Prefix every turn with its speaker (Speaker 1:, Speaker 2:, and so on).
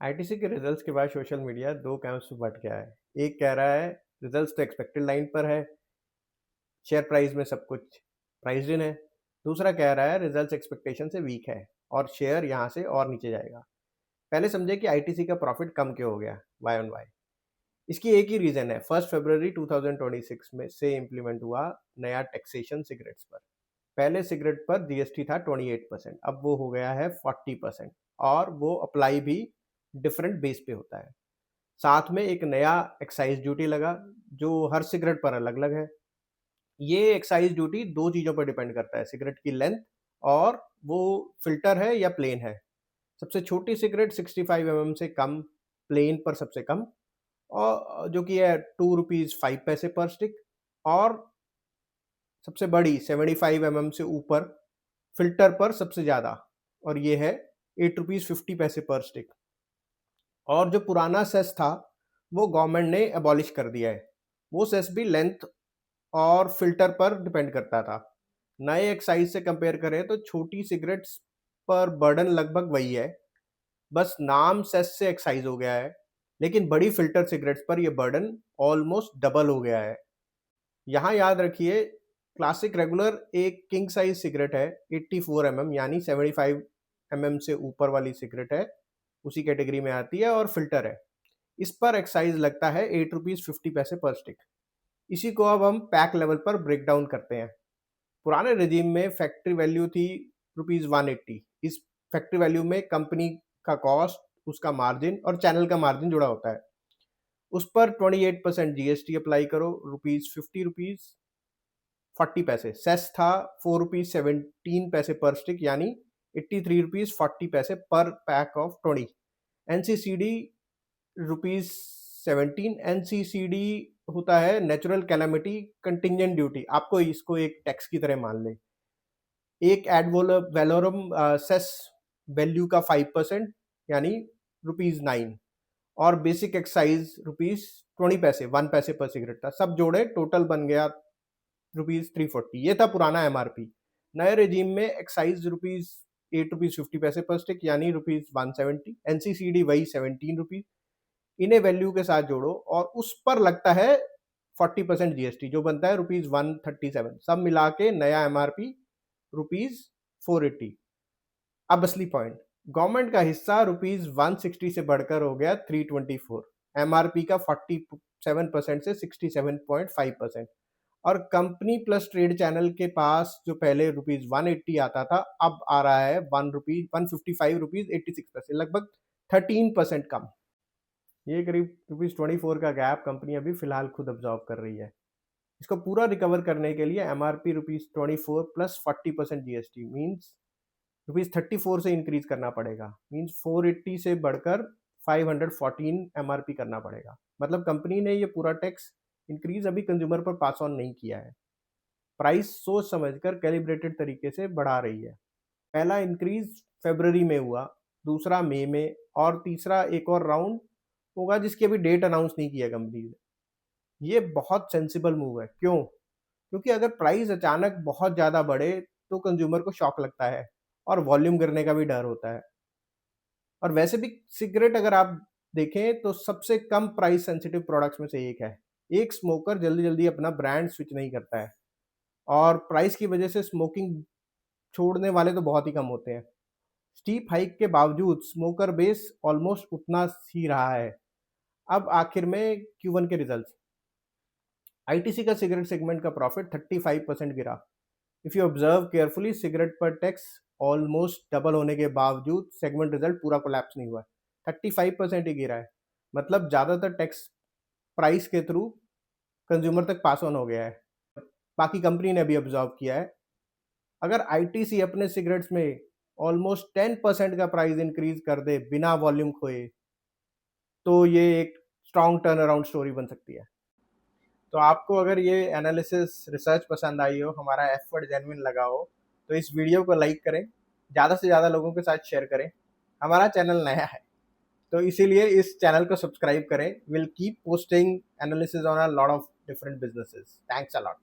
Speaker 1: ITC के results के बाद सोशल मीडिया दो कैंप्स में बट गया है। एक कह रहा है रिजल्ट्स तो एक्सपेक्टेड लाइन पर है, शेयर प्राइस में सब कुछ प्राइस्ड इन है। दूसरा कह रहा है रिजल्ट्स एक्सपेक्टेशन से वीक है और शेयर यहाँ से और नीचे जाएगा। पहले समझे कि आईटीसी का प्रॉफिट कम क्यों हो गया वाई ऑन वाई। इसकी एक ही रीजन है, 1 फरवरी 2026 में से इम्प्लीमेंट हुआ नया टैक्सेशन सिगरेट्स पर। पहले सिगरेट पर जीएसटी था 28%, अब वो हो गया है 40%, और वो अप्लाई भी डिफरेंट बेस पे होता है। साथ में एक नया एक्साइज ड्यूटी लगा जो हर सिगरेट पर अलग अलग है। ये एक्साइज ड्यूटी दो चीज़ों पर डिपेंड करता है, सिगरेट की लेंथ और वो फिल्टर है या प्लेन है। सबसे छोटी सिगरेट 65 mm से कम, प्लेन पर सबसे कम, और जो कि है ₹2.05 पर स्टिक, और सबसे बड़ी 75 mm से ऊपर फिल्टर पर सबसे ज़्यादा, और ये है ₹8.50 पर स्टिक। और जो पुराना सेस था वो गवर्नमेंट ने एबॉलिश कर दिया है। वो सेस भी लेंथ और फिल्टर पर डिपेंड करता था। नए एक्साइज से कंपेयर करें तो छोटी सिगरेट्स पर बर्डन लगभग वही है, बस नाम सेस से एक्साइज हो गया है। लेकिन बड़ी फिल्टर सिगरेट्स पर यह बर्डन ऑलमोस्ट डबल हो गया है। यहाँ याद रखिए, क्लासिक रेगुलर एक किंग साइज सिगरेट है, 84 mm यानी 75 mm से ऊपर वाली सिगरेट है, उसी कैटेगरी में आती है और फिल्टर है। इस पर एक्साइज लगता है ₹8.50 पर स्टिक। इसी को अब हम पैक लेवल पर ब्रेक डाउन करते हैं। पुराने रिजीम में फैक्ट्री वैल्यू थी ₹180। इस फैक्ट्री वैल्यू में कंपनी का कॉस्ट, उसका मार्जिन और चैनल का मार्जिन जुड़ा होता है। उस पर 28% जीएसटी अप्लाई करो, ₹50.40। सेस था ₹4.17 पर स्टिक यानी ₹83.40 पर पैक ऑफ 20। एनसीसीडी ₹17। एनसीसीडी होता है नेचुरल कैलामिटी कंटिजेंट ड्यूटी। आपको इसको एक टैक्स की तरह मान ले। एक एड वैलोरम सेस वैल्यू का 5% यानी ₹9, और बेसिक एक्साइज ₹20, 1 पैसे पर सिगरेट था। सब जोड़े टोटल बन गया ₹340। ये था पुराना एमआरपी। नए रेजीम में एक्साइज ₹8.50 पर स्टिक यानी ₹170। एनसीसीडी वही ₹17। इन्हें वैल्यू के साथ जोड़ो और उस पर लगता है 40% जीएसटी, जो बनता है ₹137। सब मिला के नया एमआरपी ₹480। अब असली पॉइंट, गवर्नमेंट का हिस्सा ₹160 से बढ़कर हो गया 324, एमआरपी का 47% से 67.5%। और कंपनी प्लस ट्रेड चैनल के पास जो पहले ₹180 आता था, अब आ रहा है ₹155.86, लगभग 13% कम। ये करीब ₹24 का गैप कंपनी अभी फिलहाल खुद अब्जॉर्व कर रही है। इसको पूरा रिकवर करने के लिए एमआरपी ₹24 प्लस 40% जीएसटी मीन्स ₹34 से इंक्रीज करना पड़ेगा। मीन्स 480 से बढ़कर 514 एमआरपी करना पड़ेगा। मतलब कंपनी ने ये पूरा टैक्स इंक्रीज अभी कंज्यूमर पर पास ऑन नहीं किया है। प्राइस सोच समझकर कैलिब्रेटेड तरीके से बढ़ा रही है। पहला इंक्रीज फरवरी में हुआ, दूसरा मई में, और तीसरा एक और राउंड होगा जिसकी अभी डेट अनाउंस नहीं किया कंपनी ने। ये बहुत सेंसिबल मूव है। क्यों? क्योंकि अगर प्राइस अचानक बहुत ज़्यादा बढ़े तो कंज्यूमर को शॉक लगता है और वॉल्यूम गिरने का भी डर होता है। और वैसे भी सिगरेट अगर आप देखें तो सबसे कम प्राइस सेंसिटिव प्रोडक्ट्स में से एक है। एक स्मोकर जल्दी जल्दी अपना ब्रांड स्विच नहीं करता है, और प्राइस की वजह से स्मोकिंग छोड़ने वाले तो बहुत ही कम होते हैं। स्टीप हाइक के बावजूद स्मोकर बेस ऑलमोस्ट उतना ही रहा है। अब आखिर में Q1 के रिजल्ट्स। आईटीसी का सिगरेट सेगमेंट का प्रॉफिट 35% गिरा। If you observe carefully, cigarette पर टैक्स ऑलमोस्ट डबल होने के बावजूद सेगमेंट रिजल्ट पूरा कोलैप्स नहीं हुआ है, 35% ही गिरा है। मतलब ज़्यादातर टैक्स प्राइस के थ्रू कंज्यूमर तक पास ऑन हो गया है, बाकी कंपनी ने भी ऑब्जर्व किया है। अगर आईटीसी अपने सिगरेट्स में ऑलमोस्ट 10% का प्राइस इंक्रीज कर दे बिना वॉल्यूम खोए, तो ये एक स्ट्रॉन्ग टर्न अराउंड स्टोरी बन सकती है। तो आपको अगर ये एनालिसिस रिसर्च पसंद आई हो, हमारा एफर्ट जेन्युइन लगा हो, तो इस वीडियो को लाइक करें, ज़्यादा से ज़्यादा लोगों के साथ शेयर करें। हमारा चैनल नया है तो इसीलिए इस चैनल को सब्सक्राइब करें। Will keep posting analysis on a lot of different businesses. Thanks a lot.